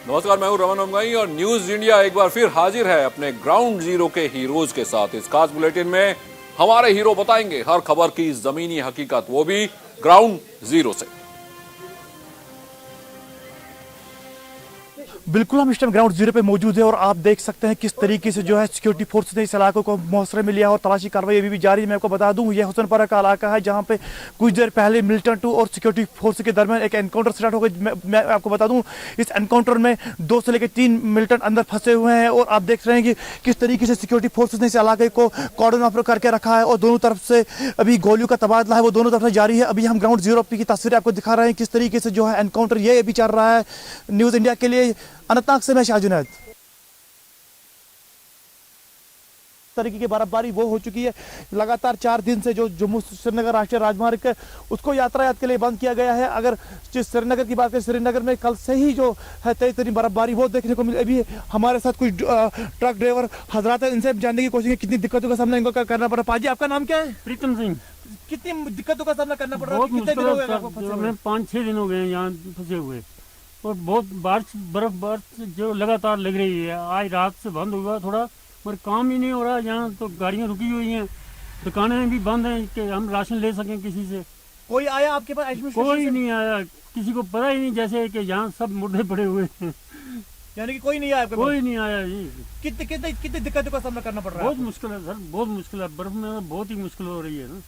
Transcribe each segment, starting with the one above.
नमस्कार, मैं हूं रमन अमगाई और न्यूज इंडिया एक बार फिर हाजिर है अपने ग्राउंड जीरो के हीरोज के साथ। इस खास बुलेटिन में हमारे हीरो बताएंगे हर खबर की जमीनी हकीकत, वो भी ग्राउंड जीरो से। बिल्कुल, हम इस टाइम ग्राउंड जीरो पे मौजूद है और आप देख सकते हैं किस तरीके से जो है सिक्योरिटी फोर्स ने इस इलाकों को मुहसरे में लिया और तलाशी कार्रवाई अभी भी जारी है। मैं आपको बता दूं, यह हुसैनपुरा का इलाका है जहां पे कुछ देर पहले मिलिटेंट और सिक्योरिटी फोर्स के दरमियान एक एनकाउंटर स्टार्ट हो गया। मैं आपको बता दूं, इस एनकाउंटर में 2 से लेकर 3 मिलिटेंट अंदर फंसे हुए हैं और आप देख रहे हैं कि किस तरीके से सिक्योरिटी फोर्सेज ने इस इलाके को कॉर्डन ऑफ करके रखा है और दोनों तरफ से अभी गोलियों का तबादला है वो दोनों तरफ से जारी है। अभी हम ग्राउंड जीरो की तस्वीरें आपको दिखा रहे हैं किस तरीके से जो है एनकाउंटर ये अभी चल रहा है। न्यूज इंडिया के लिए अनंतनाग से मैं शाह जुनैद। तरीके की बर्फबारी वो हो चुकी है, लगातार 4 दिन से जो जम्मू श्रीनगर राष्ट्रीय राजमार्ग है उसको यातायात के लिए बंद किया गया है। अगर श्रीनगर की बात करें, श्रीनगर में कल से ही जो है तेज तरीन बर्फबारी वो देखने को मिली। अभी हमारे साथ कुछ ट्रक ड्राइवर हजरात है, इनसे जानने की कोशिश है कितनी दिक्कतों का सामना इनको करना पड़ा। पाजी, आपका नाम क्या है? प्रीतम सिंह। कितनी दिक्कतों का सामना करना पड़ रहा है? बहुत मुश्किल है, 5-6 दिन हो गए यहाँ फंसे हुए और बहुत बर्फ जो लगातार लग रही है। आज रात से बंद हुआ थोड़ा, पर काम ही नहीं हो रहा। यहाँ तो गाड़ियाँ रुकी हुई हैं, दुकानें भी बंद हैं कि हम राशन ले सकें किसी से। कोई आया आपके पास? कोई नहीं आया, किसी को पता ही नहीं, जैसे कि यहाँ सब मुर्दे पड़े हुए हैं। यानी कि कोई नहीं आया? कोई नहीं आया जी। कितनी दिक्कतों का सामना करना पड़ रहा है? बहुत मुश्किल है सर, बहुत मुश्किल है। बर्फ में बहुत ही मुश्किल हो रही है ना।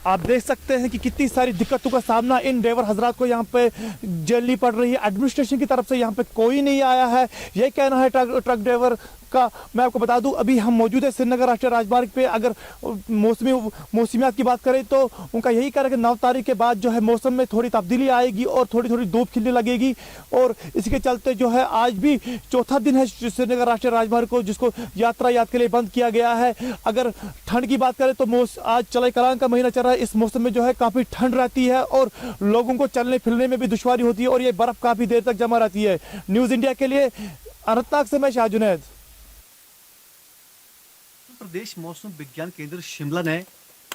आप देख सकते हैं कि कितनी सारी दिक्कतों का सामना इन ड्राइवर हजरात को यहाँ पे झेलनी पड़ रही है। एडमिनिस्ट्रेशन की तरफ से यहाँ पे कोई नहीं आया है, ये कहना है ट्रक ड्राइवर का। मैं आपको बता दूं, अभी हम मौजूद है श्रीनगर राष्ट्रीय राजमार्ग पे। अगर मौसमियात की बात करें तो उनका यही कहना है कि 9 तारीख के बाद जो है मौसम में थोड़ी तब्दीली आएगी और थोड़ी थोड़ी धूप खिलने लगेगी और इसके चलते जो है आज भी चौथा दिन है श्रीनगर राष्ट्रीय राजमार्ग को जिसको यातायात के लिए बंद किया गया है। अगर ठंड की बात करें तो आज जुलाई कलां का महीना चल रहा है, इस मौसम में जो है काफी ठंड रहती है और लोगों को चलने फिरने में भी दुश्वारी होती है और ये बर्फ काफी देर तक जमा रहती है। न्यूज इंडिया के लिए अनंतनाग से मैं शाह जुनैद। प्रदेश मौसम विज्ञान केंद्र शिमला ने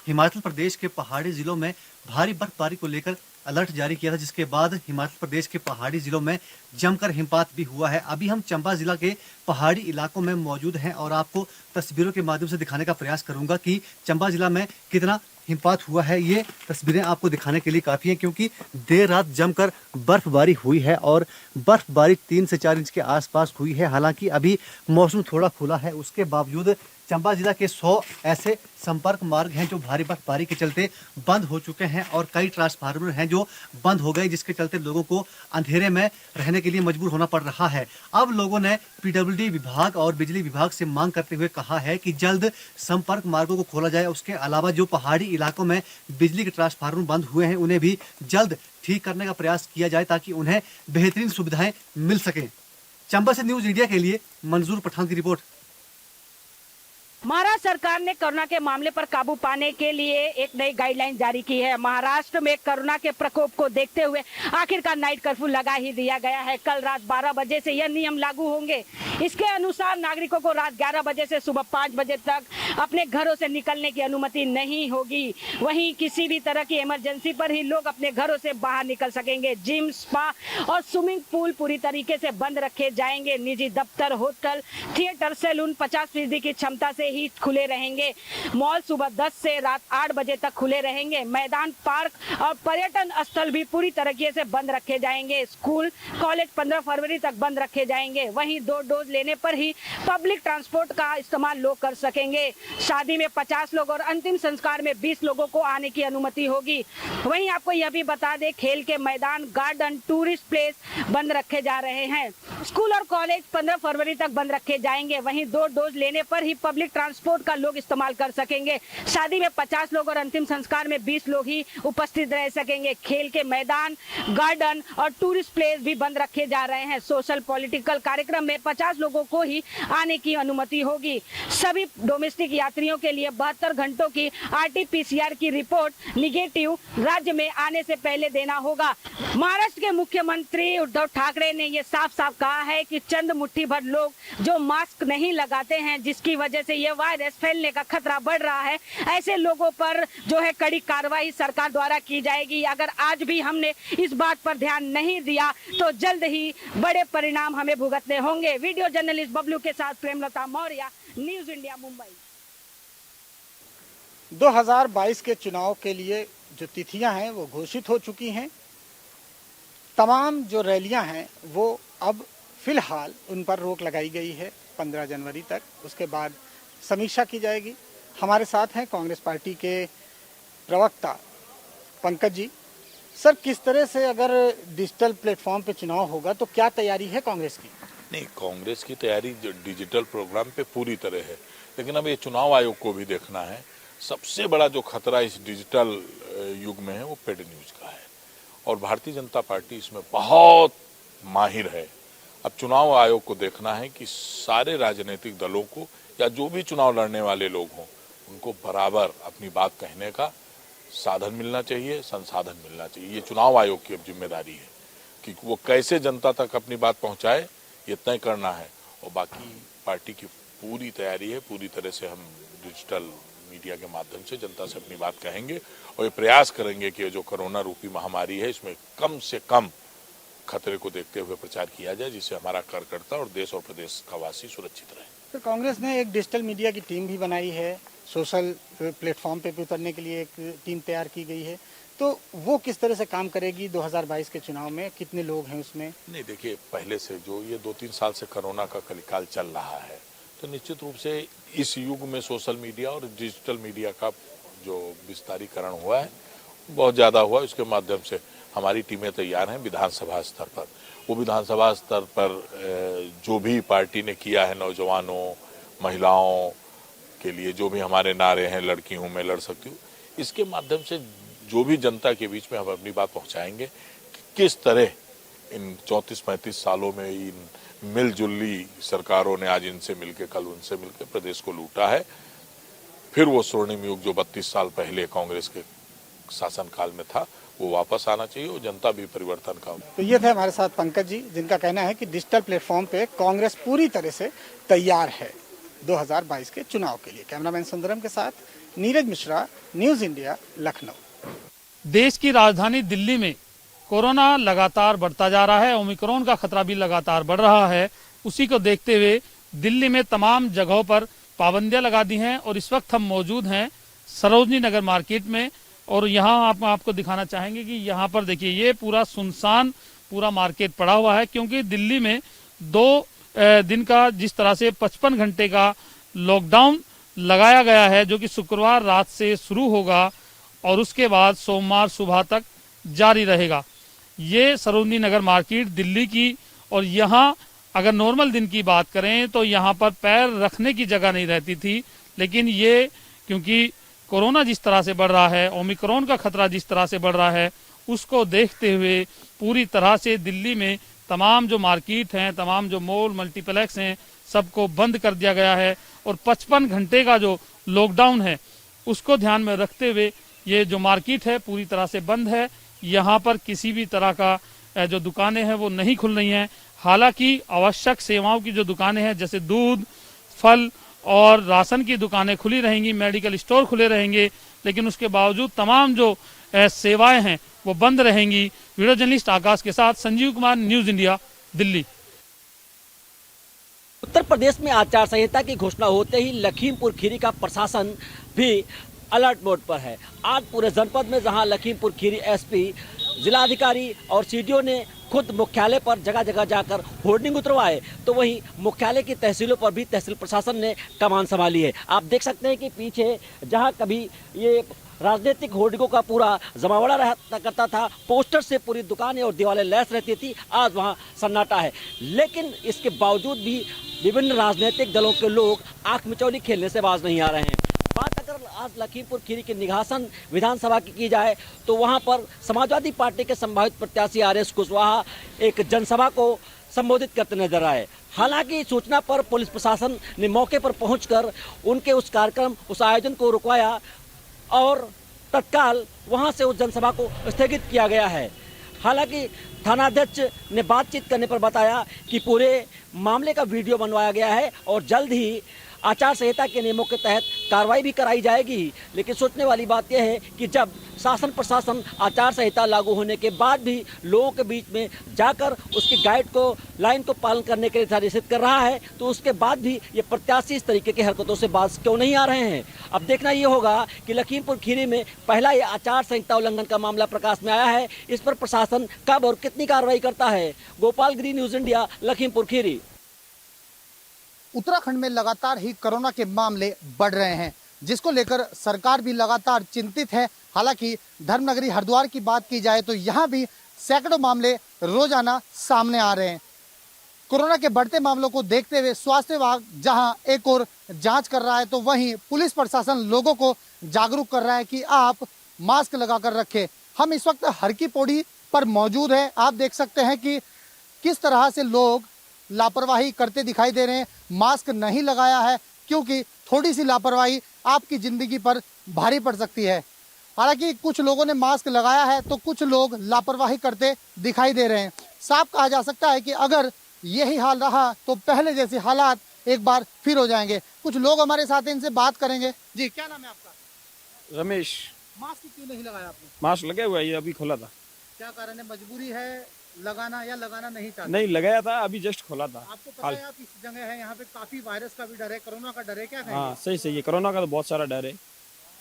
हिमाचल प्रदेश के पहाड़ी जिलों में भारी बर्फबारी को लेकर अलर्ट जारी किया था, जिसके बाद हिमाचल प्रदेश के पहाड़ी जिलों में जमकर हिमपात भी हुआ है। अभी हम चंबा जिला के पहाड़ी इलाकों में मौजूद हैं और आपको तस्वीरों के माध्यम से दिखाने का प्रयास करूंगा कि चंबा जिला में कितना हिमपात हुआ है। ये तस्वीरें आपको दिखाने के लिए काफ़ी हैं क्योंकि देर रात जमकर बर्फबारी हुई है और बर्फबारी 3 से 4 इंच के आसपास हुई है। हालांकि अभी मौसम थोड़ा खुला है, उसके बावजूद चंबा जिला के 100 ऐसे संपर्क मार्ग हैं जो भारी बर्फबारी के चलते बंद हो चुके हैं और कई ट्रांसफार्मर हैं जो बंद हो गए, जिसके चलते लोगों को अंधेरे में रहने के लिए मजबूर होना पड़ रहा है। अब लोगों ने पीडब्ल्यूडी विभाग और बिजली विभाग से मांग करते हुए कहा है कि जल्द संपर्क मार्गों को खोला जाए। उसके अलावा जो पहाड़ी इलाकों में बिजली के ट्रांसफार्मर बंद हुए हैं उन्हें भी जल्द ठीक करने का प्रयास किया जाए ताकि उन्हें बेहतरीन सुविधाएं मिल सकें। चंबा से न्यूज इंडिया के लिए मंजूर पठान की रिपोर्ट। महाराष्ट्र सरकार ने कोरोना के मामले पर काबू पाने के लिए एक नई गाइडलाइन जारी की है। महाराष्ट्र में कोरोना के प्रकोप को देखते हुए आखिरकार नाइट कर्फ्यू लगा ही दिया गया है। कल रात 12 बजे से यह नियम लागू होंगे। इसके अनुसार नागरिकों को रात 11 बजे से सुबह 5 बजे तक अपने घरों से निकलने की अनुमति नहीं होगी। वहीं किसी भी तरह की इमरजेंसी पर ही लोग अपने घरों से बाहर निकल सकेंगे। जिम, स्पा और स्विमिंग पूल पूरी तरीके से बंद रखे जाएंगे। निजी दफ्तर, होटल, थिएटर, सैलून 50% की क्षमता से ही खुले रहेंगे। मॉल सुबह 10 से रात 8 बजे तक खुले रहेंगे। मैदान, पार्क और पर्यटन स्थल भी पूरी तरीके से बंद रखे जाएंगे। स्कूल, कॉलेज 15 फरवरी तक बंद रखे जाएंगे। वहीं 2 डोज लेने पर ही पब्लिक ट्रांसपोर्ट का इस्तेमाल लोग कर सकेंगे। शादी में 50 लोग और अंतिम संस्कार में 20 लोगों को आने की अनुमति होगी। वहीं आपको यह भी बता दें, खेल के मैदान, गार्डन, टूरिस्ट प्लेस बंद रखे जा रहे हैं। स्कूल और कॉलेज 15 फरवरी तक बंद रखे जाएंगे। वहीं 2 डोज लेने पर ही पब्लिक ट्रांसपोर्ट का लोग इस्तेमाल कर सकेंगे। शादी में 50 लोग और अंतिम संस्कार में 20 लोग ही उपस्थित रह सकेंगे। खेल के मैदान, गार्डन और टूरिस्ट प्लेस भी बंद रखे जा रहे हैं। सोशल पॉलिटिकल कार्यक्रम में 50 लोगों को ही आने की अनुमति होगी। सभी डोमेस्टिक यात्रियों के लिए 72 घंटों की RT-PCR की रिपोर्ट निगेटिव राज्य में आने से पहले देना होगा। महाराष्ट्र के मुख्यमंत्री उद्धव ठाकरे ने ये साफ साफ कहा कहा है कि चंद मुट्ठी भर लोग जो मास्क नहीं लगाते हैं, जिसकी वजह से ये वायरस फैलने का खतरा बढ़ रहा है, ऐसे लोगों पर जो है कड़ी कार्रवाई सरकार द्वारा की जाएगी। अगर आज भी हमने इस बात पर ध्यान नहीं दिया तो जल्द ही बड़े परिणाम हमें भुगतने होंगे। वीडियो जर्नलिस्ट बबलू के साथ प्रेमलता मौर्य, न्यूज इंडिया, मुंबई। 2022 के चुनाव के लिए जो तिथियां हैं वो घोषित हो चुकी हैं। तमाम जो रैलियां हैं वो अब फिलहाल उन पर रोक लगाई गई है 15 जनवरी तक। उसके बाद समीक्षा की जाएगी। हमारे साथ हैं कांग्रेस पार्टी के प्रवक्ता पंकज जी। सर, किस तरह से अगर डिजिटल प्लेटफॉर्म पे चुनाव होगा तो क्या तैयारी है कांग्रेस की? नहीं, कांग्रेस की तैयारी जो डिजिटल प्रोग्राम पे पूरी तरह है, लेकिन अब ये चुनाव आयोग को भी देखना है। सबसे बड़ा जो खतरा इस डिजिटल युग में है वो पेड न्यूज का है और भारतीय जनता पार्टी इसमें बहुत माहिर है। अब चुनाव आयोग को देखना है कि सारे राजनीतिक दलों को या जो भी चुनाव लड़ने वाले लोग हों उनको बराबर अपनी बात कहने का साधन मिलना चाहिए, संसाधन मिलना चाहिए। ये चुनाव आयोग की अब जिम्मेदारी है कि वो कैसे जनता तक अपनी बात पहुंचाए, ये तय करना है। और बाकी पार्टी की पूरी तैयारी है। पूरी तरह से हम डिजिटल मीडिया के माध्यम से जनता से अपनी बात कहेंगे और ये प्रयास करेंगे कि जो कोरोना रूपी महामारी है इसमें कम से कम खतरे को देखते हुए प्रचार किया जाए, जिससे हमारा कार्यकर्ता और देश और प्रदेश का वासी सुरक्षित रहे। तो कांग्रेस ने एक डिजिटल मीडिया की टीम भी बनाई है, सोशल प्लेटफॉर्म पे भी उतरने के लिए एक टीम तैयार की गई है। तो वो किस तरह से काम करेगी 2022 के चुनाव में? कितने लोग हैं उसमें? नहीं, देखिए, पहले से जो ये 2-3 साल से कोरोना का कलिकाल चल रहा है तो निश्चित रूप से इस युग में सोशल मीडिया और डिजिटल मीडिया का जो विस्तारीकरण हुआ है बहुत ज़्यादा हुआ है। उसके माध्यम से हमारी टीमें तैयार हैं विधानसभा स्तर पर। वो विधानसभा स्तर पर जो भी पार्टी ने किया है नौजवानों, महिलाओं के लिए जो भी हमारे नारे हैं, लड़की हूँ मैं लड़ सकती हूँ, इसके माध्यम से जो भी जनता के बीच में हम अपनी बात पहुँचाएंगे कि किस तरह इन 34-35 सालों में इन मिलजुली सरकारों ने आज इनसे मिलकर कल उनसे मिलकर प्रदेश को लूटा है। फिर वो स्वर्णिम युग जो 32 साल पहले कांग्रेस के शासनकाल में था वो वापस आना चाहिए और जनता भी परिवर्तन का। तो ये थे हमारे साथ पंकज जी, जिनका कहना है कि डिजिटल प्लेटफॉर्म पे कांग्रेस पूरी तरह से तैयार है 2022 के चुनाव के लिए। कैमरामैन सुंदरम के साथ नीरज मिश्रा, न्यूज इंडिया, लखनऊ। देश की राजधानी दिल्ली में कोरोना लगातार बढ़ता जा रहा है। ओमिक्रॉन का खतरा भी लगातार बढ़ रहा है। उसी को देखते हुए दिल्ली में तमाम जगहों पर पाबंदियां लगा दी हैं और इस वक्त हम मौजूद हैं सरोजनी नगर मार्केट में और यहाँ आपको दिखाना चाहेंगे कि यहाँ पर देखिए ये पूरा सुनसान पूरा मार्केट पड़ा हुआ है, क्योंकि दिल्ली में 2 दिन का जिस तरह से 55 घंटे का लॉकडाउन लगाया गया है, जो कि शुक्रवार रात से शुरू होगा और उसके बाद सोमवार सुबह तक जारी रहेगा। ये सरोजनी नगर मार्केट दिल्ली की, और यहाँ अगर नॉर्मल दिन की बात करें तो यहाँ पर पैर रखने की जगह नहीं रहती थी, लेकिन ये क्योंकि कोरोना जिस तरह से बढ़ रहा है, ओमिक्रॉन का खतरा जिस तरह से बढ़ रहा है, उसको देखते हुए पूरी तरह से दिल्ली में तमाम जो मार्केट हैं, तमाम जो मॉल मल्टीप्लेक्स हैं, सबको बंद कर दिया गया है और 55 घंटे का जो लॉकडाउन है उसको ध्यान में रखते हुए ये जो मार्केट है पूरी तरह से बंद है। यहाँ पर किसी भी तरह का जो दुकानें हैं वो नहीं खुल रही हैं। हालांकि आवश्यक सेवाओं की जो दुकानें हैं जैसे दूध, फल और राशन की दुकानें खुली रहेंगी, मेडिकल स्टोर खुले रहेंगे, लेकिन उसके बावजूद तमाम जो सेवाएं हैं वो बंद रहेंगी। वीडियो जर्नलिस्ट आकाश के साथ संजीव कुमार, न्यूज इंडिया, दिल्ली। उत्तर प्रदेश में आचार संहिता की घोषणा होते ही लखीमपुर खीरी का प्रशासन भी अलर्ट मोड पर है। आज पूरे जनपद में जहां लखीमपुर खीरी एसपी, जिलाधिकारी और सीडीओ ने खुद मुख्यालय पर जगह जगह जाकर होर्डिंग उतरवाए, तो वहीं मुख्यालय की तहसीलों पर भी तहसील प्रशासन ने कमान संभाली है। आप देख सकते हैं कि पीछे जहां कभी ये राजनीतिक होर्डिंगों का पूरा जमावड़ा रहता करता था, पोस्टर से पूरी दुकानें और दीवारें लैस रहती थी, आज वहां सन्नाटा है। लेकिन इसके बावजूद भी विभिन्न राजनीतिक दलों के लोग आंख मिचौली खेलने से बाज नहीं आ रहे हैं। बात अगर आज लखीमपुर खीरी के निघासन विधानसभा की जाए तो वहां पर समाजवादी पार्टी के संभावित प्रत्याशी आरएस कुशवाहा एक जनसभा को संबोधित करते नजर आए। हालांकि सूचना पर पुलिस प्रशासन ने मौके पर पहुंचकर उनके उस कार्यक्रम, उस आयोजन को रुकवाया और तत्काल वहां से उस जनसभा को स्थगित किया गया है। हालांकि थानाध्यक्ष ने बातचीत करने पर बताया कि पूरे मामले का वीडियो बनवाया गया है और जल्द ही आचार संहिता के नियमों के तहत कार्रवाई भी कराई जाएगी। लेकिन सोचने वाली बात यह है कि जब शासन प्रशासन आचार संहिता लागू होने के बाद भी लोगों के बीच में जाकर उसकी गाइड को लाइन को पालन करने के लिए निर्देशित कर रहा है, तो उसके बाद भी ये प्रत्याशी इस तरीके की हरकतों से बाज क्यों नहीं आ रहे हैं। अब देखना ये होगा कि लखीमपुर खीरी में पहला ये आचार संहिता उल्लंघन का मामला प्रकाश में आया है, इस पर प्रशासन कब और कितनी कार्रवाई करता है। गोपाल गिरी, न्यूज इंडिया, लखीमपुर खीरी। उत्तराखंड में लगातार ही कोरोना के मामले बढ़ रहे हैं, जिसको लेकर सरकार भी लगातार चिंतित है। हालांकि धर्मनगरी हरिद्वार की बात की जाए तो यहाँ भी सैकड़ों मामले रोजाना सामने आ रहे हैं। कोरोना के बढ़ते मामलों को देखते हुए स्वास्थ्य विभाग जहां एक और जांच कर रहा है, तो वहीं पुलिस प्रशासन लोगों को जागरूक कर रहा है कि आप मास्क लगाकर रखें। हम इस वक्त हर की पौड़ी पर मौजूद हैं। आप देख सकते हैं कि किस तरह से लोग लापरवाही करते दिखाई दे रहे हैं। मास्क नहीं लगाया है क्योंकि थोड़ी सी लापरवाही आपकी जिंदगी पर भारी पड़ सकती है। हालांकि कुछ लोगों ने मास्क लगाया है तो कुछ लोग लापरवाही करते दिखाई दे रहे हैं। साफ कहा जा सकता है कि अगर यही हाल रहा तो पहले जैसे हालात एक बार फिर हो जाएंगे। कुछ लोग हमारे साथ हैं, इनसे बात करेंगे। जी, क्या नाम है आपका? रमेश। मास्क क्यों नहीं लगाया आपने? मास्क लगे हुआ है, ये अभी खोला था। क्या कारण है? मजबूरी है लगाना या लगाना नहीं चाहते? नहीं लगाया था, अभी जस्ट खोला था। आपको पता है आप इस जगह है, यहाँ पे काफी वायरस का भी डर है, कोरोना का डर है, क्या कहेंगे? हाँ सही सही है, कोरोना का तो बहुत सारा डर है,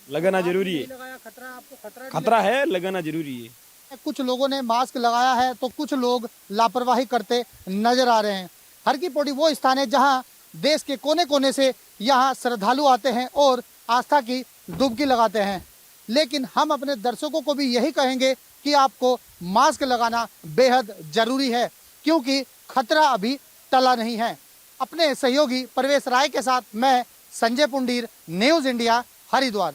लगाना जरूरी है। लगाया खतरा, आपको खतरा है, लगाना जरूरी है। कुछ लोगों ने मास्क लगाया है तो कुछ लोग लापरवाही करते नजर आ रहे हैं। हर की पौड़ी वो स्थान है जहाँ देश के कोने कोने से यहाँ श्रद्धालु आते हैं और आस्था की डुबकी लगाते हैं। लेकिन हम अपने दर्शकों को भी यही कहेंगे कि आपको मास्क लगाना बेहद जरूरी है, क्योंकि खतरा अभी टला नहीं है। अपने सहयोगी परवेश राय के साथ मैं संजय पुंडीर, न्यूज इंडिया, हरिद्वार।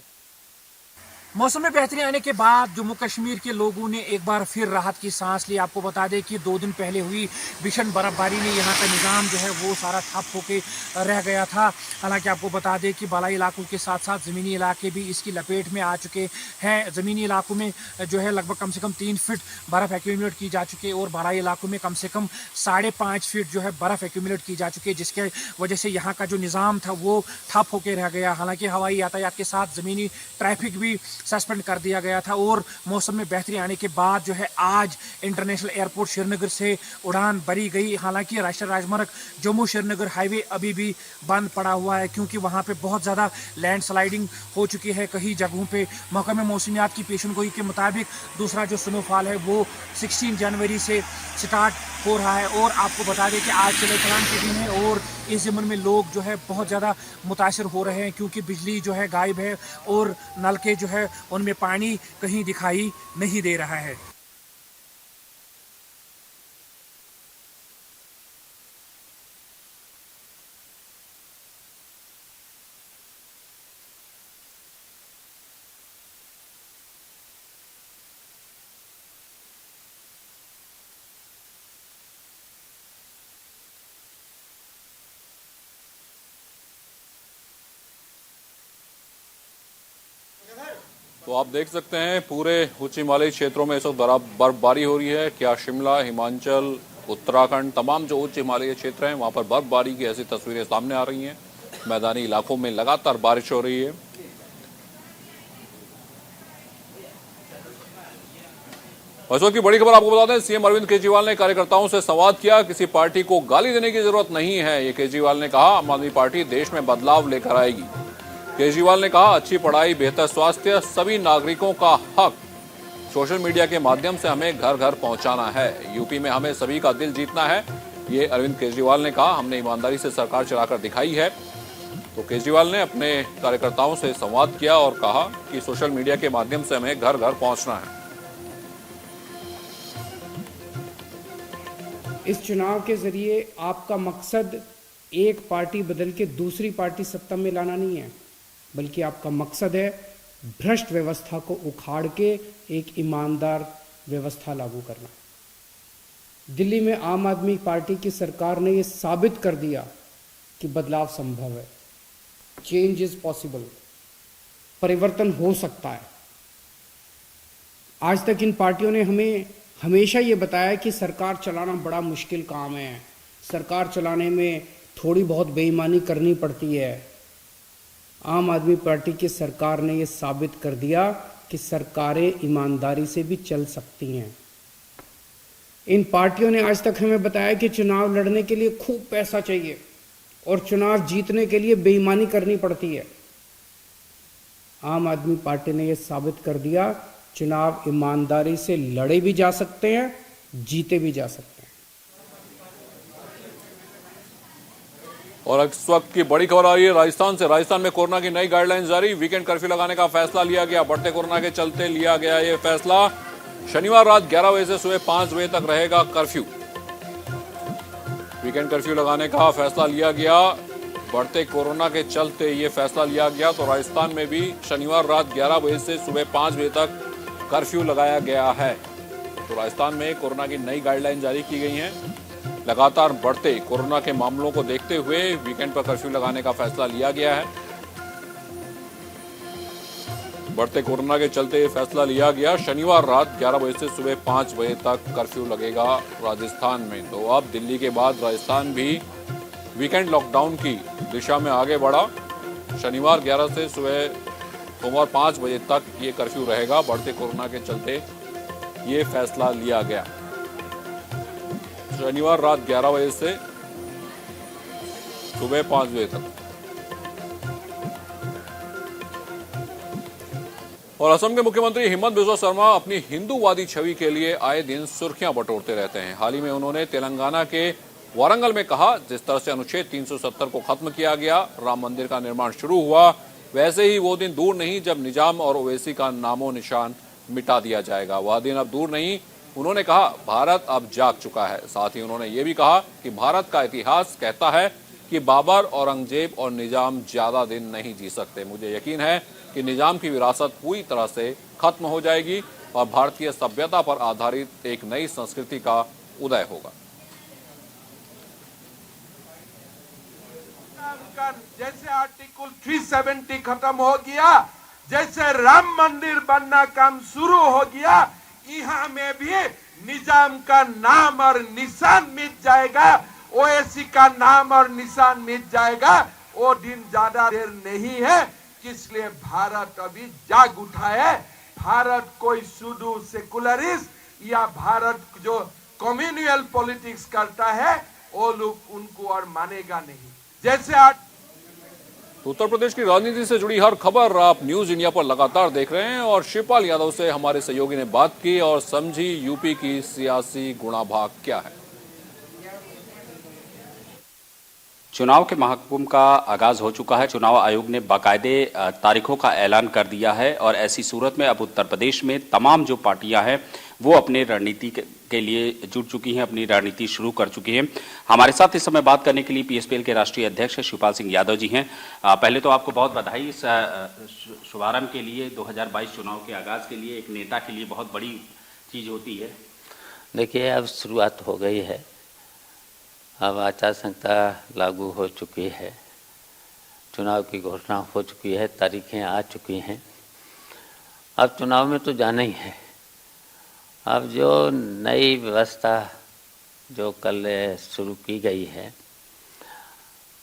मौसम में बेहतरी आने के बाद जम्मू कश्मीर के लोगों ने एक बार फिर राहत की सांस ली। आपको बता दें कि 2 दिन पहले हुई भीषण बर्फबारी ने यहाँ का निज़ाम जो है वो सारा ठप होके रह गया था। हालांकि आपको बता दें कि बालाई इलाकों के साथ साथ ज़मीनी इलाके भी इसकी लपेट में आ चुके हैं। ज़मीनी इलाकों में जो है लगभग कम से कम 3 फीट बर्फ़ एक्यूमुलेट की जा चुकी है और बालाई इलाकों में कम से कम 5.5 फीट जो है बर्फ़ एक्यूमुलेट की जा चुकी है, जिसके वजह से यहाँ का जो निज़ाम था वो ठप होकर रह गया। हालांकि हवाई यातायात के साथ ज़मीनी ट्रैफिक भी सस्पेंड कर दिया गया था और मौसम में बेहतरी आने के बाद जो है आज इंटरनेशनल एयरपोर्ट श्रीनगर से उड़ान भरी गई। हालांकि राष्ट्रीय राजमार्ग जम्मू श्रीनगर हाईवे अभी भी बंद पड़ा हुआ है, क्योंकि वहां पे बहुत ज़्यादा लैंडस्लाइडिंग हो चुकी है कई जगहों पे। महकमे मौसमियात की पेशनगोई के मुताबिक दूसरा जो स्नोफॉल है वो 16 जनवरी से स्टार्ट हो रहा है। और आपको बता दें कि आज चले कलाम के दिन है और इस ज़मन में लोग जो है बहुत ज़्यादा मुतासर हो रहे हैं, क्योंकि बिजली जो है गायब है और नलके जो है उनमें पानी कहीं दिखाई नहीं दे रहा है। तो आप देख सकते हैं पूरे उच्च हिमालयी क्षेत्रों में इस वक्त बर्फबारी हो रही है। क्या शिमला, हिमाचल, उत्तराखंड, तमाम जो उच्च हिमालयी क्षेत्र हैं वहां पर बर्फबारी की ऐसी तस्वीरें सामने आ रही हैं। मैदानी इलाकों में लगातार बारिश हो रही है। और इस वक्त की बड़ी खबर आपको बता दें, सीएम अरविंद केजरीवाल ने कार्यकर्ताओं से संवाद किया। किसी पार्टी को गाली देने की जरूरत नहीं है, ये केजरीवाल ने कहा। आम आदमी पार्टी देश में बदलाव लेकर आएगी। केजरीवाल ने कहा, अच्छी पढ़ाई, बेहतर स्वास्थ्य, सभी नागरिकों का हक सोशल मीडिया के माध्यम से हमें घर घर पहुंचाना है। यूपी में हमें सभी का दिल जीतना है, ये अरविंद केजरीवाल ने कहा। हमने ईमानदारी से सरकार चलाकर दिखाई है। तो केजरीवाल ने अपने कार्यकर्ताओं से संवाद किया और कहा कि सोशल मीडिया के माध्यम से हमें घर घर पहुंचना है। इस चुनाव के जरिए आपका मकसद एक पार्टी बदल के दूसरी पार्टी सत्ता में लाना नहीं है, बल्कि आपका मकसद है भ्रष्ट व्यवस्था को उखाड़ के एक ईमानदार व्यवस्था लागू करना। दिल्ली में आम आदमी पार्टी की सरकार ने ये साबित कर दिया कि बदलाव संभव है, चेंज इज पॉसिबल, परिवर्तन हो सकता है। आज तक इन पार्टियों ने हमें हमेशा ये बताया कि सरकार चलाना बड़ा मुश्किल काम है, सरकार चलाने में थोड़ी बहुत बेईमानी करनी पड़ती है। आम आदमी पार्टी की सरकार ने ये साबित कर दिया कि सरकारें ईमानदारी से भी चल सकती हैं। इन पार्टियों ने आज तक हमें बताया कि चुनाव लड़ने के लिए खूब पैसा चाहिए और चुनाव जीतने के लिए बेईमानी करनी पड़ती है। आम आदमी पार्टी ने यह साबित कर दिया, चुनाव ईमानदारी से लड़े भी जा सकते हैं, जीते भी जा सकते हैं। और इस वक्त की बड़ी खबर आ रही है राजस्थान से। राजस्थान में कोरोना की नई गाइडलाइन जारी, वीकेंड कर्फ्यू लगाने का फैसला लिया गया। बढ़ते कोरोना के चलते लिया गया ये फैसला। शनिवार रात 11 बजे से सुबह 5 बजे तक रहेगा कर्फ्यू। वीकेंड कर्फ्यू लगाने का फैसला लिया गया। बढ़ते कोरोना के चलते ये फैसला लिया गया। तो राजस्थान में भी शनिवार रात 11 बजे से सुबह 5 बजे तक कर्फ्यू लगाया गया है। तो राजस्थान में कोरोना की नई गाइडलाइन जारी की गई है। लगातार बढ़ते कोरोना के मामलों को देखते हुए वीकेंड पर कर्फ्यू लगाने का फैसला लिया गया है। बढ़ते कोरोना के चलते ये फैसला लिया गया। शनिवार रात 11 बजे से सुबह 5 बजे तक कर्फ्यू लगेगा राजस्थान में। तो अब दिल्ली के बाद राजस्थान भी वीकेंड लॉकडाउन की दिशा में आगे बढ़ा। शनिवार 11 से सुबह सोमवार 5 बजे तक ये कर्फ्यू रहेगा। बढ़ते कोरोना के चलते ये फैसला लिया गया। शनिवार रात 11 बजे से सुबह 5 बजे तक। और असम के मुख्यमंत्री हिमंत बिस्वा शर्मा अपनी हिंदूवादी छवि के लिए आए दिन सुर्खियां बटोरते रहते हैं। हाल ही में उन्होंने तेलंगाना के वारंगल में कहा, जिस तरह से अनुच्छेद 370 को खत्म किया गया, राम मंदिर का निर्माण शुरू हुआ, वैसे ही वो दिन दूर नहीं जब निजाम और ओवैसी का नामो निशान मिटा दिया जाएगा। वह दिन अब दूर नहीं। उन्होंने कहा, भारत अब जाग चुका है। साथ ही उन्होंने ये भी कहा कि भारत का इतिहास कहता है कि बाबर, औरंगजेब और निजाम ज्यादा दिन नहीं जी सकते। मुझे यकीन है कि निजाम की विरासत पूरी तरह से खत्म हो जाएगी और भारतीय सभ्यता पर आधारित एक नई संस्कृति का उदय होगा। जैसे आर्टिकल 370 खत्म हो गया, जैसे राम मंदिर बनना काम शुरू हो गया, यहाँ में भी निजाम का नाम और निशान मिट जाएगा, ओवैसी का नाम और निशान मिट जाएगा। वो दिन ज्यादा देर नहीं है, इसलिए भारत अभी जाग उठा है। भारत कोई सूडो सेकुलरिस्ट या भारत जो कम्युनल पॉलिटिक्स करता है, वो लोग उनको और मानेगा नहीं। जैसे उत्तर प्रदेश की राजनीति से जुड़ी हर खबर आप न्यूज इंडिया पर लगातार देख रहे हैं। और शिवपाल यादव से हमारे सहयोगी ने बात की और समझी यूपी की सियासी गुणाभाग क्या है। चुनाव के महाकुंभ का आगाज हो चुका है। चुनाव आयोग ने बाकायदे तारीखों का ऐलान कर दिया है और ऐसी सूरत में अब उत्तर प्रदेश में तमाम जो पार्टियां हैं वो अपने रणनीति के लिए जुट चुकी हैं, अपनी रणनीति शुरू कर चुकी हैं। हमारे साथ इस समय बात करने के लिए पीएसपीएल के राष्ट्रीय अध्यक्ष शिवपाल सिंह यादव जी हैं। पहले तो आपको बहुत बधाई इस शुभारंभ के लिए। 2022 चुनाव के आगाज के लिए एक नेता के लिए बहुत बड़ी चीज होती है। देखिए, अब शुरुआत हो गई है, अब आचार संहिता लागू हो चुकी है, चुनाव की घोषणा हो चुकी है, तारीखें आ चुकी हैं। अब चुनाव में तो जाना ही है। अब जो नई व्यवस्था जो कल शुरू की गई है,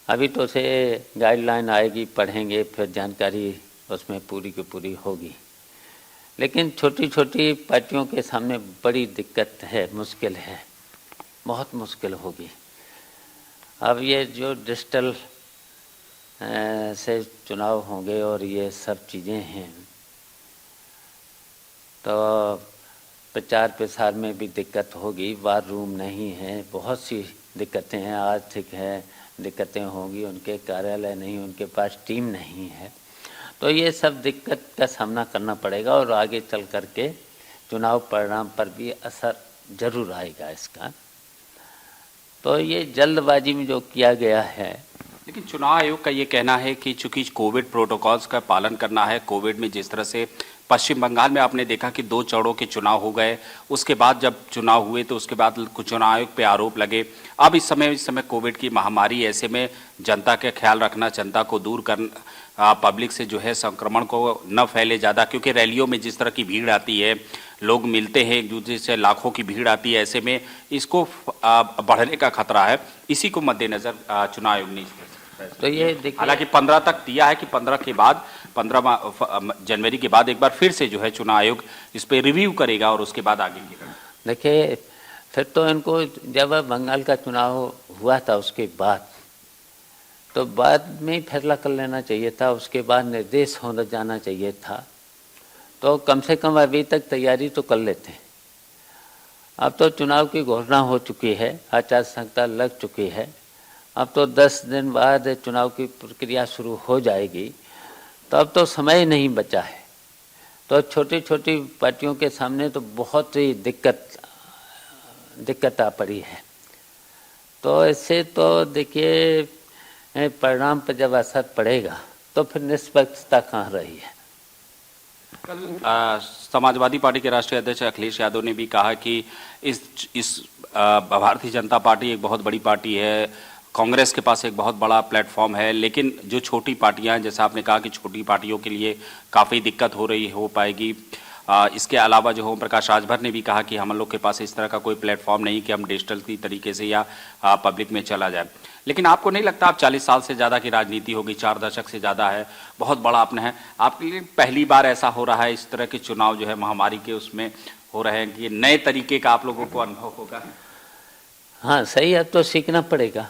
अभी तो उसे गाइडलाइन आएगी, पढ़ेंगे, फिर जानकारी उसमें पूरी की पूरी होगी। लेकिन छोटी छोटी पार्टियों के सामने बड़ी दिक्कत है, मुश्किल है, बहुत मुश्किल होगी। अब ये जो डिजिटल से चुनाव होंगे और ये सब चीज़ें हैं, तो प्रचार प्रसार में भी दिक्कत होगी। वार रूम नहीं है, बहुत सी दिक्कतें हैं, आर्थिक है दिक्कतें होंगी, उनके कार्यालय नहीं, उनके पास टीम नहीं है, तो ये सब दिक्कत का सामना करना पड़ेगा और आगे चल कर के चुनाव परिणाम पर भी असर जरूर आएगा इसका। तो ये जल्दबाजी में जो किया गया है, लेकिन चुनाव आयोग का ये कहना है कि चूंकि कोविड प्रोटोकॉल्स का पालन करना है, कोविड में जिस तरह से पश्चिम बंगाल में आपने देखा कि 2 चरणों के चुनाव हो गए, उसके बाद जब चुनाव हुए तो उसके बाद कुछ चुनाव आयोग पे आरोप लगे। अब इस समय कोविड की महामारी, ऐसे में जनता का ख्याल रखना, जनता को दूर पब्लिक से जो है संक्रमण को न फैले ज़्यादा, क्योंकि रैलियों में जिस तरह की भीड़ आती है, लोग मिलते हैं एक दूसरे से, लाखों की भीड़ आती है, ऐसे में इसको बढ़ने का खतरा है। इसी को मद्देनजर चुनाव आयोग ने तो ये देखिए, हालांकि 15 तक दिया है कि 15 के बाद 15 जनवरी के बाद एक बार फिर से जो है चुनाव आयोग इस पर रिव्यू करेगा और उसके बाद आगे की। देखिए फिर तो इनको जब बंगाल का चुनाव हुआ था उसके बाद तो बाद में ही फैसला कर लेना चाहिए था, उसके बाद निर्देश होना जाना चाहिए था। तो कम से कम अभी तक तैयारी तो कर लेते हैं। अब तो चुनाव की घोषणा हो चुकी है, आचार संहिता लग चुकी है, अब तो 10 दिन बाद चुनाव की प्रक्रिया शुरू हो जाएगी, तो अब तो समय नहीं बचा है। तो छोटी छोटी पार्टियों के सामने तो बहुत ही दिक्कत आ पड़ी है। तो इससे तो देखिए परिणाम पर जब असर पड़ेगा तो फिर निष्पक्षता कहाँ रही है। कल समाजवादी पार्टी के राष्ट्रीय अध्यक्ष अखिलेश यादव ने भी कहा कि इस भारतीय जनता पार्टी एक बहुत बड़ी पार्टी है, कांग्रेस के पास एक बहुत बड़ा प्लेटफॉर्म है, लेकिन जो छोटी पार्टियां हैं, जैसा आपने कहा कि छोटी पार्टियों के लिए काफ़ी दिक्कत हो पाएगी। इसके अलावा जो ओम प्रकाश राजभर ने भी कहा कि हम लोग के पास इस तरह का कोई प्लेटफॉर्म नहीं कि हम डिजिटल की तरीके से या पब्लिक में चला जाए। लेकिन आपको नहीं लगता, आप 40 साल से ज़्यादा की राजनीति होगी, 4 दशक से ज़्यादा है, बहुत बड़ा आपने है, आपके लिए पहली बार ऐसा हो रहा है, इस तरह के चुनाव जो है महामारी के उसमें हो रहे हैं, कि नए तरीके का आप लोगों को अनुभव होगा? हाँ सही, अब तो सीखना पड़ेगा।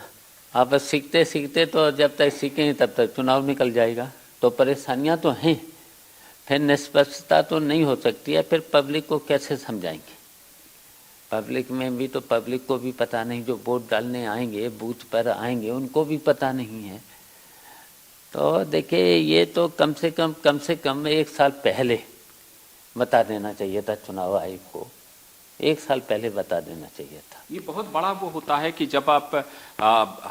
अब सीखते सीखते तो जब तक सीखेंगे तब तक चुनाव निकल जाएगा। तो परेशानियां तो हैं, फिर निष्पक्षता तो नहीं हो सकती है, फिर पब्लिक को कैसे समझाएंगे? पब्लिक में भी तो पब्लिक को भी पता नहीं, जो वोट डालने आएंगे, बूथ पर आएंगे, उनको भी पता नहीं है। तो देखिए ये तो कम से कम 1 साल पहले बता देना चाहिए था चुनाव आयोग को, 1 साल पहले बता देना चाहिए था। ये बहुत बड़ा वो होता है कि जब आप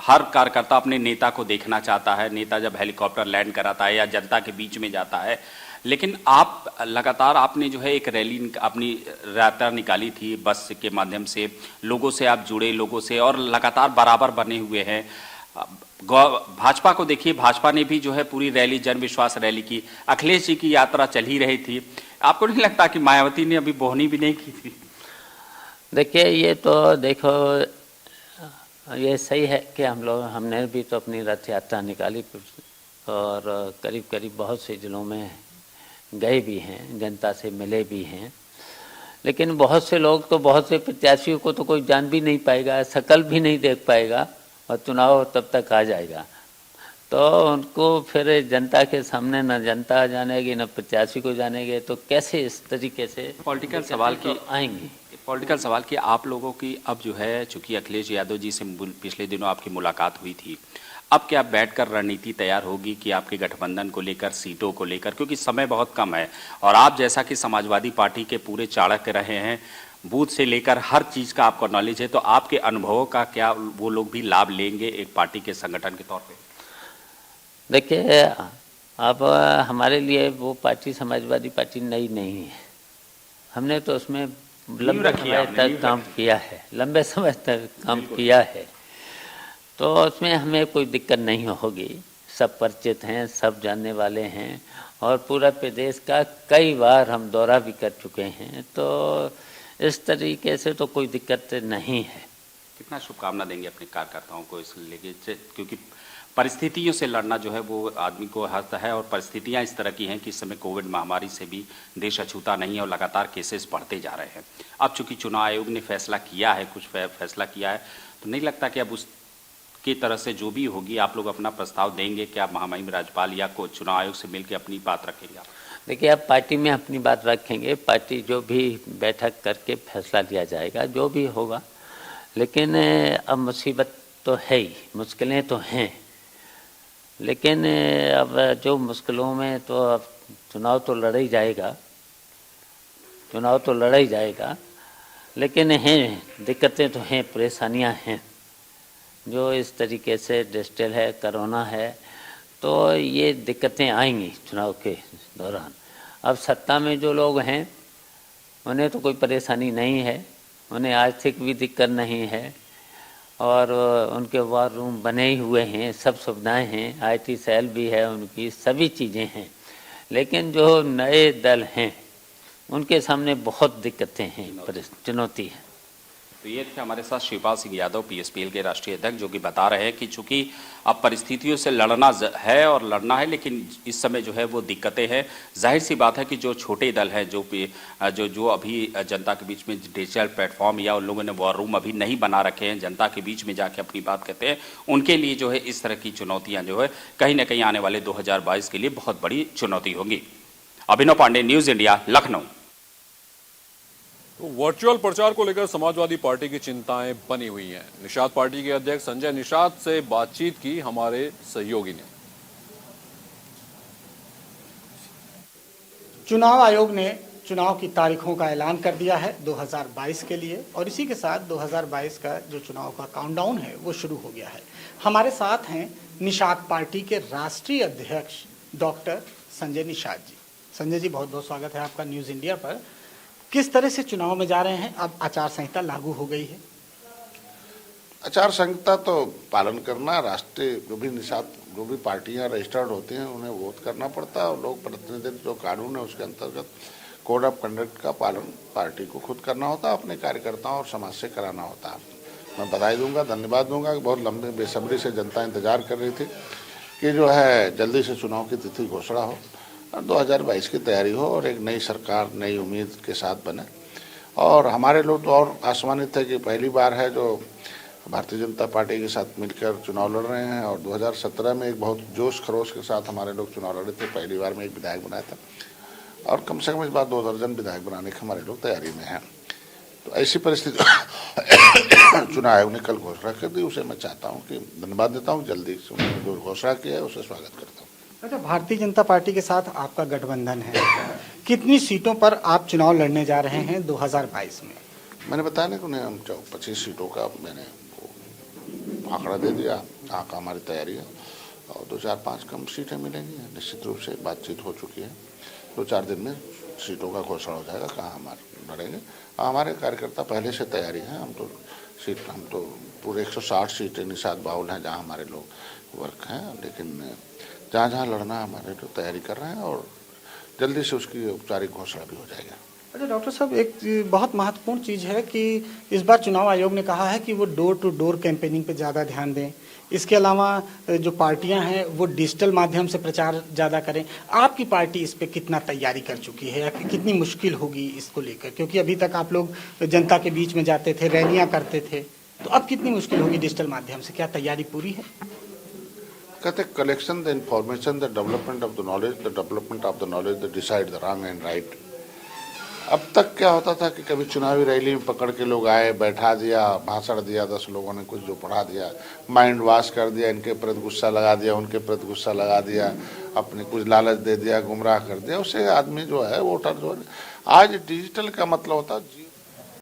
हर कार्यकर्ता अपने नेता को देखना चाहता है, नेता जब हेलीकॉप्टर लैंड कराता है या जनता के बीच में जाता है, लेकिन आप लगातार आपने जो है एक रैली अपनी यात्रा निकाली थी बस के माध्यम से, लोगों से आप जुड़े, लोगों से, और लगातार बराबर बने हुए हैं। भाजपा को देखिए, भाजपा ने भी जो है पूरी रैली, जन विश्वास रैली की, अखिलेश जी की यात्रा चल ही रही थी। आपको नहीं लगता कि मायावती ने अभी बोहनी भी नहीं की थी? देखिए ये तो देखो, ये सही है कि हमने भी तो अपनी रथ यात्रा निकाली और करीब करीब बहुत से जिलों में गए भी हैं, जनता से मिले भी हैं, लेकिन बहुत से लोग तो, बहुत से प्रत्याशियों को तो कोई जान भी नहीं पाएगा, शकल भी नहीं देख पाएगा, और चुनाव तब तक आ जाएगा। तो उनको फिर जनता के सामने न जनता जानेगी न प्रत्याशी को जानेंगे, तो कैसे इस तरीके से पॉलिटिकल सवाल की आएंगे। पॉलिटिकल सवाल की आप लोगों की अब जो है, चूंकि अखिलेश यादव जी से पिछले दिनों आपकी मुलाकात हुई थी, अब क्या बैठकर रणनीति तैयार होगी कि आपके गठबंधन को लेकर, सीटों को लेकर, क्योंकि समय बहुत कम है और आप जैसा कि समाजवादी पार्टी के पूरे चाणक्य रहे हैं, बूथ से लेकर हर चीज़ का आपको नॉलेज है, तो आपके अनुभवों का क्या वो लोग भी लाभ लेंगे एक पार्टी के संगठन के तौर पे? देखिए अब हमारे लिए वो पार्टी, समाजवादी पार्टी नई नहीं है, हमने तो उसमें लंबे समय तक काम किया है, लंबे समय तक काम किया है, तो उसमें हमें कोई दिक्कत नहीं होगी। सब परिचित हैं, सब जानने वाले हैं, और पूरा प्रदेश का कई बार हम दौरा भी कर चुके हैं, तो इस तरीके से तो कोई दिक्कत नहीं है। कितना शुभकामना देंगे अपने कार्यकर्ताओं को इस लेके, क्योंकि परिस्थितियों से लड़ना जो है वो आदमी को हरता है, और परिस्थितियां इस तरह की हैं कि इस समय कोविड महामारी से भी देश अछूता नहीं है और लगातार केसेस बढ़ते जा रहे हैं। अब चूंकि चुनाव आयोग ने फैसला किया है, कुछ फैसला किया है, तो नहीं लगता कि अब उसकी तरह से जो भी होगी आप लोग अपना प्रस्ताव देंगे कि आप महामहिम राज्यपाल या को चुनाव आयोग से मिलकर अपनी बात रखेंगे? देखिए अब पार्टी में अपनी बात रखेंगे, पार्टी जो भी बैठक करके फैसला लिया जाएगा, जो भी होगा। लेकिन अब मुसीबत तो है ही, मुश्किलें तो हैं, लेकिन अब जो मुश्किलों में तो अब चुनाव तो लड़ा ही जाएगा, चुनाव तो लड़ा ही जाएगा, लेकिन हैं दिक्कतें तो हैं, परेशानियां हैं, जो इस तरीके से डिजिटल है, कोरोना है, तो ये दिक्कतें आएंगी चुनाव के दौरान। अब सत्ता में जो लोग हैं उन्हें तो कोई परेशानी नहीं है, उन्हें आर्थिक भी दिक्कत नहीं है, और उनके वॉर रूम बने ही हुए हैं, सब सुविधाएं हैं, आईटी सेल भी है उनकी, सभी चीज़ें हैं। लेकिन जो नए दल हैं उनके सामने बहुत दिक्कतें हैं, चुनौती है। तो ये थे हमारे साथ शिवपाल सिंह यादव, पीएसपीएल के राष्ट्रीय अध्यक्ष, जो कि बता रहे हैं कि चूंकि अब परिस्थितियों से लड़ना है और लड़ना है, लेकिन इस समय जो है वो दिक्कतें हैं। जाहिर सी बात है कि जो छोटे दल हैं, जो अभी जनता के बीच में डिजिटल प्लेटफॉर्म या उन लोगों ने वॉर रूम अभी नहीं बना रखे हैं, जनता के बीच में जाके अपनी बात कहते हैं, उनके लिए जो है इस तरह की चुनौतियाँ जो है कहीं ना कहीं आने वाले 2022 के लिए बहुत बड़ी चुनौती होगी। अभिनव पांडे, न्यूज़ इंडिया, लखनऊ। तो वर्चुअल प्रचार को लेकर समाजवादी पार्टी की चिंताएं बनी हुई हैं। निषाद पार्टी के अध्यक्ष संजय निषाद से बातचीत की हमारे सहयोगी ने। चुनाव आयोग ने चुनाव की तारीखों का ऐलान कर दिया है 2022 के लिए, और इसी के साथ 2022 का जो चुनाव का काउंटडाउन है वो शुरू हो गया है। हमारे साथ हैं निषाद पार्टी के राष्ट्रीय अध्यक्ष डॉक्टर संजय निषाद जी। संजय जी, बहुत बहुत स्वागत है आपका न्यूज़ इंडिया पर। किस तरह से चुनाव में जा रहे हैं? अब आचार संहिता लागू हो गई है। आचार संहिता तो पालन करना, राष्ट्रीय जो भी पार्टियां रजिस्टर्ड होती हैं उन्हें वोट करना पड़ता है, और लोक प्रतिनिधि जो कानून है उसके अंतर्गत कोड ऑफ कंडक्ट का पालन पार्टी को खुद करना होता है, अपने कार्यकर्ताओं और समाज से कराना होता है। मैं बधाई दूंगा, धन्यवाद दूंगा कि बहुत लंबे बेसब्री से जनता इंतजार कर रही थी कि जो है जल्दी से चुनाव की तिथि घोषणा हो और 2022 की तैयारी हो और एक नई सरकार नई उम्मीद के साथ बने। और हमारे लोग तो और आसमानित थे कि पहली बार है जो भारतीय जनता पार्टी के साथ मिलकर चुनाव लड़ रहे हैं, और 2017 में एक बहुत जोश खरोश के साथ हमारे लोग चुनाव लड़े थे, पहली बार में एक विधायक बनाया था, और कम से कम इस बार 2 दर्जन विधायक बनाने की हमारे लोग तैयारी में हैं। तो ऐसी परिस्थिति चुनाव आयोग ने कल घोषणा कर दी, उसे मैं चाहता हूँ कि धन्यवाद देता हूँ, जल्दी से उन्होंने जो घोषणा किया है उसे स्वागत करता हूँ। अच्छा, भारतीय जनता पार्टी के साथ आपका गठबंधन है, कितनी सीटों पर आप चुनाव लड़ने जा रहे हैं 2022 में? मैंने बताया ना कि उन्हें हम 25 सीटों का मैंने आंकड़ा दे दिया, आंकड़ा हमारी तैयारी है, और 2-4-5 कम सीटें मिलेंगी। निश्चित रूप से बातचीत हो चुकी है, 2-4 दिन में सीटों का घोषणा हो जाएगा कहाँ हमारे लड़ेंगे। हमारे कार्यकर्ता पहले से तैयारी है, हम तो पूरे 160 सीटें निषाद बाहुल हैं जहाँ हमारे लोग वर्क हैं, लेकिन जहाँ जहाँ लड़ना हमारे लोग तैयारी कर रहे हैं, और जल्दी से उसकी औपचारिक घोषणा भी हो जाएगा। अच्छा डॉक्टर साहब, एक बहुत महत्वपूर्ण चीज़ है कि इस बार चुनाव आयोग ने कहा है कि वो डोर टू डोर कैंपेनिंग पे ज़्यादा ध्यान दें, इसके अलावा जो पार्टियां हैं वो डिजिटल माध्यम से प्रचार ज़्यादा करें। आपकी पार्टी इस पे कितना तैयारी कर चुकी है, या कितनी मुश्किल होगी इसको लेकर? क्योंकि अभी तक आप लोग जनता के बीच में जाते थे, रैलियाँ करते थे, तो अब कितनी मुश्किल होगी डिजिटल माध्यम से? क्या तैयारी पूरी है? कहते collection the information, the development of the knowledge, the development of the knowledge the decide the wrong and right. अब तक क्या होता था कि कभी चुनावी रैली में पकड़ के लोग आए, बैठा दिया, भाषण दिया, 10 लोगों ने कुछ जो पढ़ा दिया, माइंड वॉश कर दिया, इनके प्रति गुस्सा लगा दिया, उनके प्रति गुस्सा लगा दिया, अपने कुछ लालच दे दिया, गुमराह कर दिया, उससे आदमी जो है वोटर जो है। आज डिजिटल का मतलब होता है